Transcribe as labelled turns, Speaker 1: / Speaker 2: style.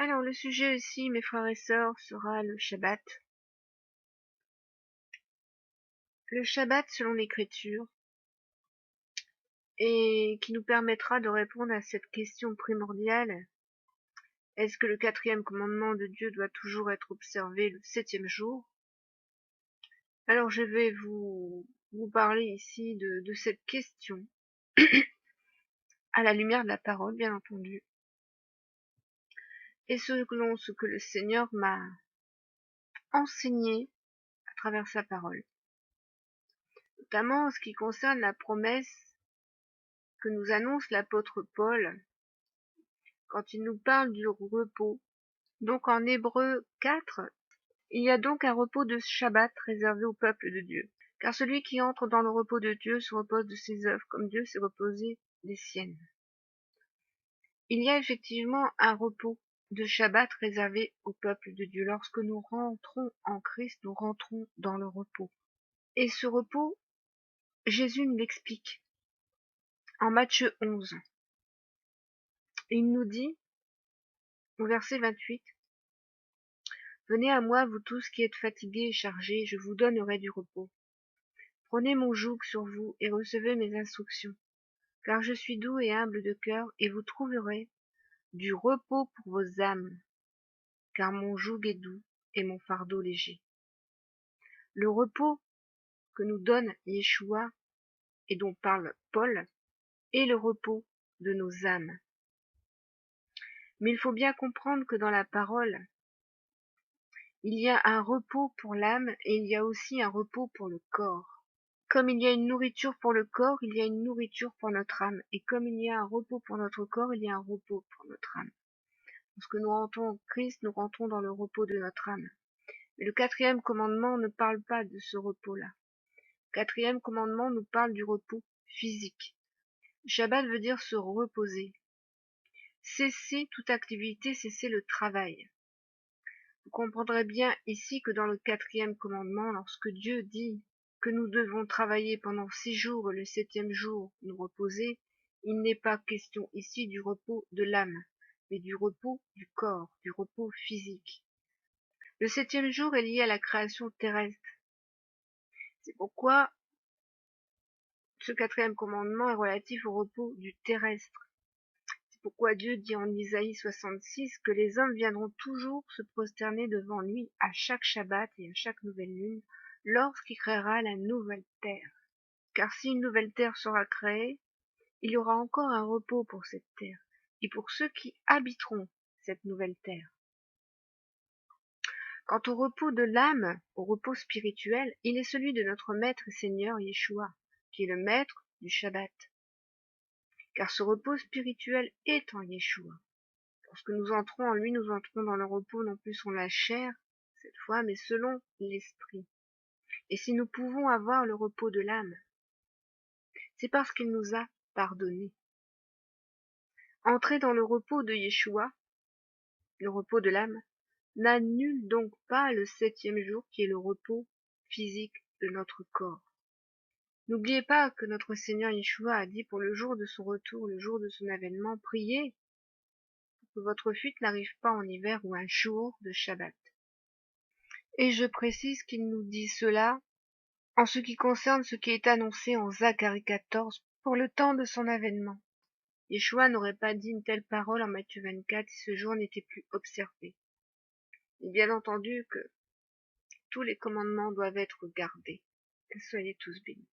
Speaker 1: Alors, le sujet ici, mes frères et sœurs, sera le Shabbat. Le Shabbat selon l'Écriture, et qui nous permettra de répondre à cette question primordiale. Est-ce que le 4e commandement de Dieu doit toujours être observé le 7e jour? Alors, je vais vous parler ici de cette question, à la lumière de la parole, bien entendu, et selon ce que le Seigneur m'a enseigné à travers sa parole, notamment en ce qui concerne la promesse que nous annonce l'apôtre Paul quand il nous parle du repos. Donc en Hébreux 4, il y a donc un repos de Shabbat réservé au peuple de Dieu. Car celui qui entre dans le repos de Dieu se repose de ses œuvres, comme Dieu s'est reposé des siennes. Il y a effectivement un repos de Shabbat réservé au peuple de Dieu. Lorsque nous rentrons en Christ, nous rentrons dans le repos. Et ce repos, Jésus nous l'explique en Matthieu 11. Il nous dit, au verset 28, « Venez à moi, vous tous qui êtes fatigués et chargés, je vous donnerai du repos. Prenez mon joug sur vous et recevez mes instructions, car je suis doux et humble de cœur, et vous trouverez du repos pour vos âmes, car mon joug est doux et mon fardeau léger. » Le repos que nous donne Yeshua, et dont parle Paul, est le repos de nos âmes. Mais il faut bien comprendre que dans la parole, il y a un repos pour l'âme et il y a aussi un repos pour le corps. Comme il y a une nourriture pour le corps, il y a une nourriture pour notre âme. Et comme il y a un repos pour notre corps, il y a un repos pour notre âme. Lorsque nous rentrons en Christ, nous rentrons dans le repos de notre âme. Mais le 4e commandement ne parle pas de ce repos-là. Le 4e commandement nous parle du repos physique. Shabbat veut dire se reposer. Cesser toute activité, cesser le travail. Vous comprendrez bien ici que dans le 4e commandement, lorsque Dieu dit que nous devons travailler pendant 6 jours et le 7e jour nous reposer, il n'est pas question ici du repos de l'âme, mais du repos du corps, du repos physique. Le 7e jour est lié à la création terrestre. C'est pourquoi ce 4e commandement est relatif au repos du terrestre. C'est pourquoi Dieu dit en Isaïe 66 que les hommes viendront toujours se prosterner devant lui à chaque Shabbat et à chaque nouvelle lune, lorsqu'il créera la nouvelle terre. Car si une nouvelle terre sera créée, il y aura encore un repos pour cette terre, et pour ceux qui habiteront cette nouvelle terre. Quant au repos de l'âme, au repos spirituel, il est celui de notre Maître et Seigneur Yeshua, qui est le Maître du Shabbat. Car ce repos spirituel est en Yeshua. Lorsque nous entrons en lui, nous entrons dans le repos non plus sur la chair, cette fois, mais selon l'esprit. Et si nous pouvons avoir le repos de l'âme, c'est parce qu'il nous a pardonné. Entrer dans le repos de Yeshua, le repos de l'âme, n'annule donc pas le 7e jour qui est le repos physique de notre corps. N'oubliez pas que notre Seigneur Yeshua a dit pour le jour de son retour, le jour de son avènement, priez pour que votre fuite n'arrive pas en hiver ou un jour de Shabbat. Et je précise qu'il nous dit cela en ce qui concerne ce qui est annoncé en Zacharie 14 pour le temps de son avènement. Yeshua n'aurait pas dit une telle parole en Matthieu 24 si ce jour n'était plus observé. Et bien entendu que tous les commandements doivent être gardés. Que soyez tous bénis.